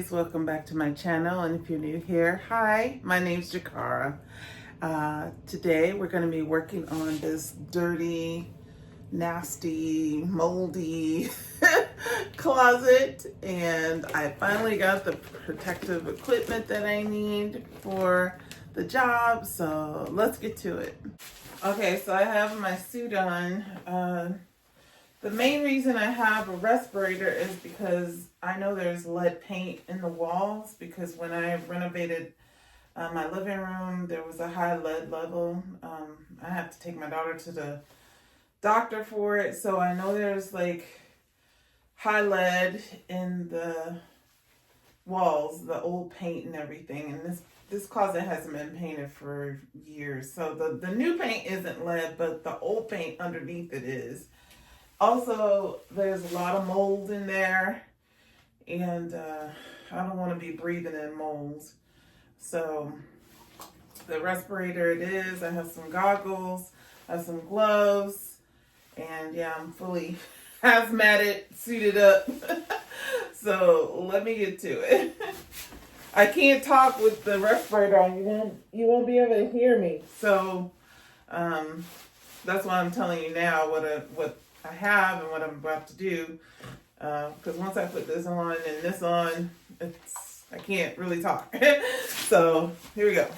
guys, welcome back to my channel, and if you're new here, hi, my name's Jakara. Today we're going to be working on this dirty, nasty, moldy closet, and I finally got the protective equipment that I need for the job, so let's get to it. Okay, so I have my suit on. The main reason I have a respirator is because I know there's lead paint in the walls, because when I renovated my living room, there was a high lead level. I had to take my daughter to the doctor for it, so I know there's like high lead in the walls, the old paint and everything, and this closet hasn't been painted for years. So the new paint isn't lead, but the old paint underneath it is. Also, there's a lot of mold in there, and I don't want to be breathing in molds. So the respirator it is. I have some goggles, I have some gloves, and yeah, I'm fully hazmated, suited up. So let me get to it. I can't talk with the respirator on. You won't be able to hear me. So that's why I'm telling you now what I have and what I'm about to do, because once I put this on and this on, I can't really talk. So here we go.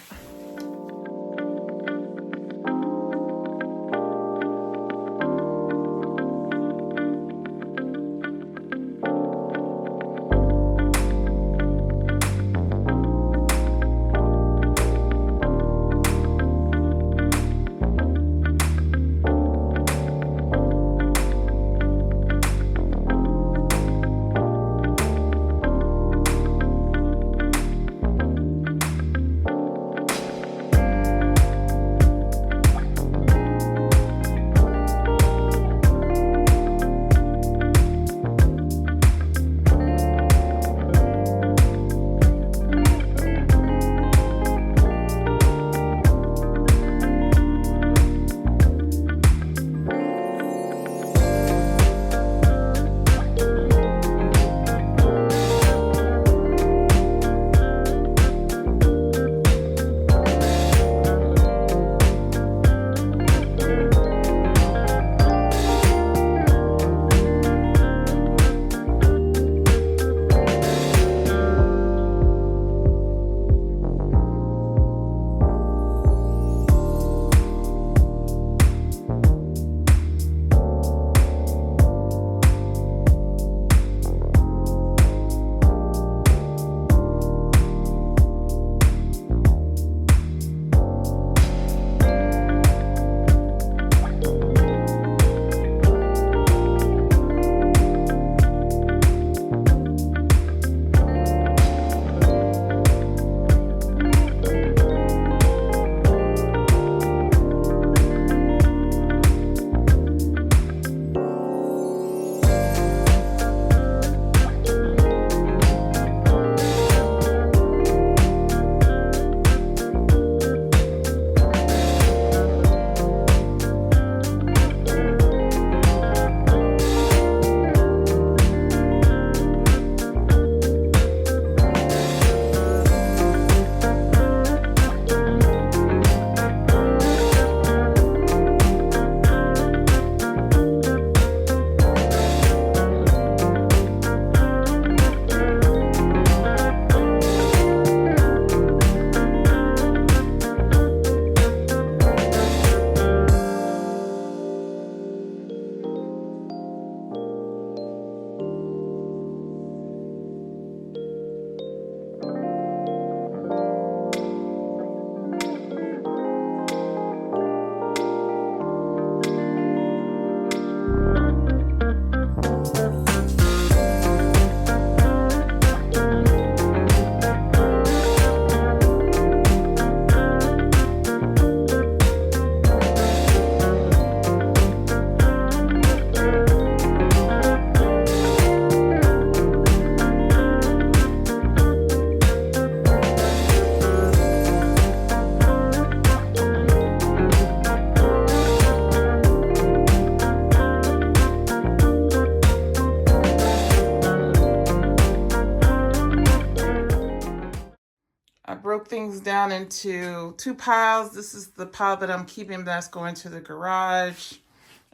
broke things down into 2 piles. This is the pile that I'm keeping that's going to the garage.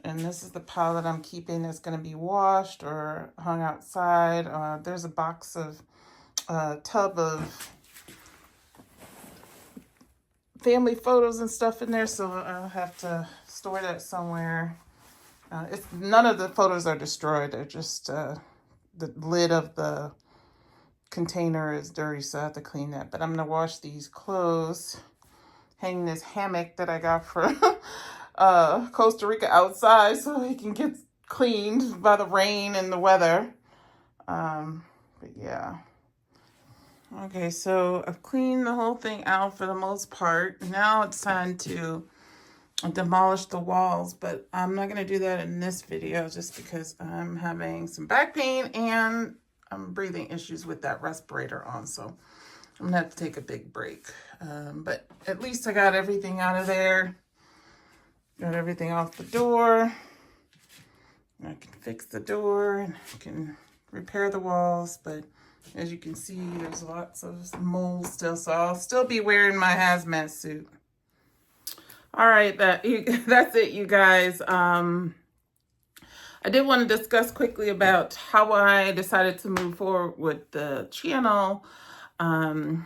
And this is the pile that I'm keeping that's going to be washed or hung outside. There's a box of, tub of family photos and stuff in there, so I'll have to store that somewhere. None of the photos are destroyed. They're just, the lid of the container is dirty, so I have to clean that. But I'm going to wash these clothes, hang this hammock that I got from Costa Rica outside so it can get cleaned by the rain and the weather. But yeah. Okay, so I've cleaned the whole thing out for the most part. Now it's time to demolish the walls, but I'm not going to do that in this video just because I'm having some back pain and I'm breathing issues with that respirator on, so I'm going to have to take a big break. But at least I got everything out of there. Got everything off the door. I can fix the door and I can repair the walls, but as you can see, there's lots of mold still, so I'll still be wearing my hazmat suit. All right, that's it, you guys. I did want to discuss quickly about how I decided to move forward with the channel. I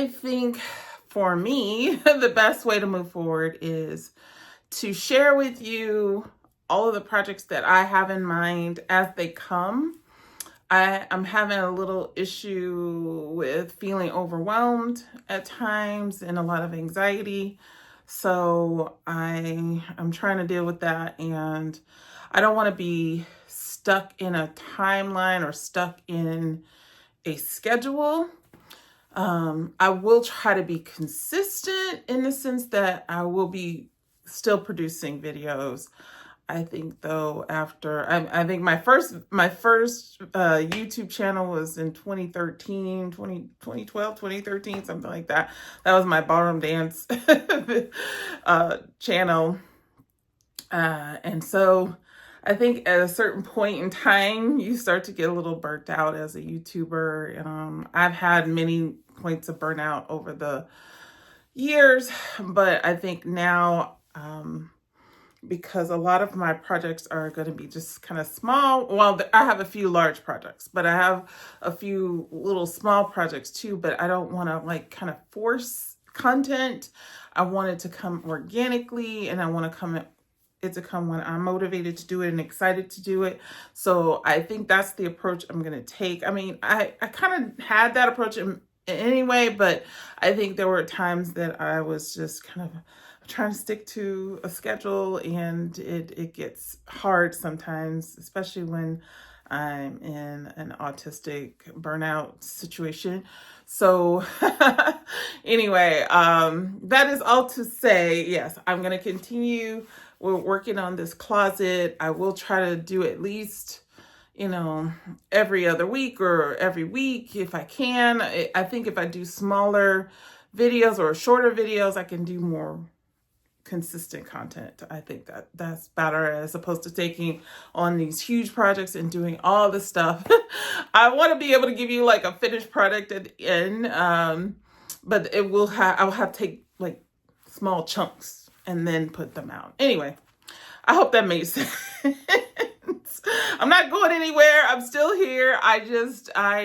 think for me, the best way to move forward is to share with you all of the projects that I have in mind as they come. I'm having a little issue with feeling overwhelmed at times and a lot of anxiety. So I'm trying to deal with that, and I don't want to be stuck in a timeline or stuck in a schedule. I will try to be consistent in the sense that I will be still producing videos. I think though, after I think my first YouTube channel was in 2013, something like that. That was my ballroom dance channel. And so I think at a certain point in time, you start to get a little burnt out as a YouTuber. I've had many points of burnout over the years, but I think now, because a lot of my projects are going to be just kind of small. Well, I have a few large projects, but I have a few little small projects too, but I don't want to like kind of force content. I want it to come organically, and I want to come when I'm motivated to do it and excited to do it. So I think that's the approach I'm going to take. I mean, I kind of had that approach anyway, but I think there were times that I was just kind of trying to stick to a schedule, and it gets hard sometimes, especially when I'm in an autistic burnout situation. So anyway, that is all to say, yes, I'm going to continue. We're working on this closet. I will try to do at least, every other week or every week if I can. I think if I do smaller videos or shorter videos, I can do more consistent content. I think that's better as opposed to taking on these huge projects and doing all this stuff. I want to be able to give you like a finished product at the end, but I will have to take like small chunks and then put them out. Anyway, I hope that made sense. I'm not going anywhere. I'm still here. I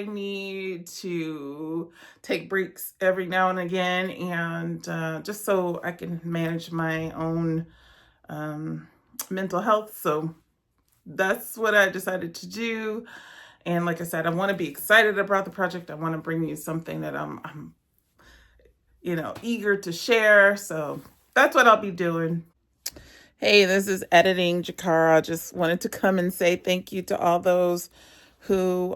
need to take breaks every now and again, and just so I can manage my own mental health. So that's what I decided to do. And like I said, I want to be excited about the project. I want to bring you something that I'm eager to share. So that's what I'll be doing. Hey, this is Editing Jakara. Just wanted to come and say thank you to all those who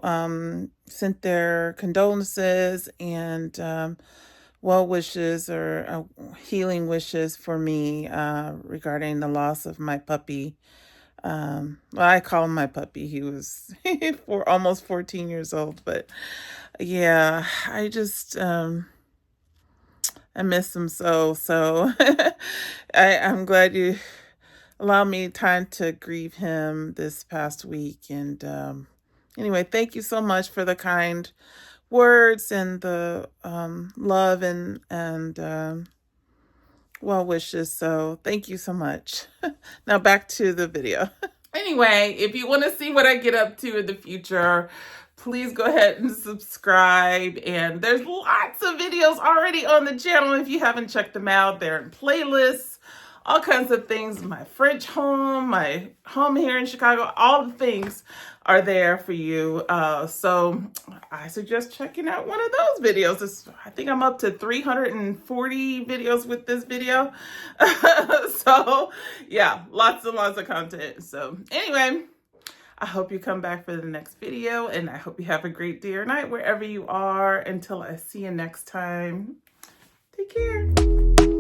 sent their condolences and well wishes or healing wishes for me regarding the loss of my puppy. Well, I call him my puppy. He was almost 14 years old, but yeah, I just I miss him so. I'm glad you allow me time to grieve him this past week. And anyway, thank you so much for the kind words and the love and well wishes. So thank you so much. Now back to the video. Anyway, if you want to see what I get up to in the future, please go ahead and subscribe. And there's lots of videos already on the channel. If you haven't checked them out, they're in playlists, all kinds of things. My French home, my home here in Chicago, all the things are there for you. So I suggest checking out one of those videos. I think I'm up to 340 videos with this video. So yeah, lots and lots of content. So anyway, I hope you come back for the next video, and I hope you have a great day or night wherever you are. Until I see you next time, take care.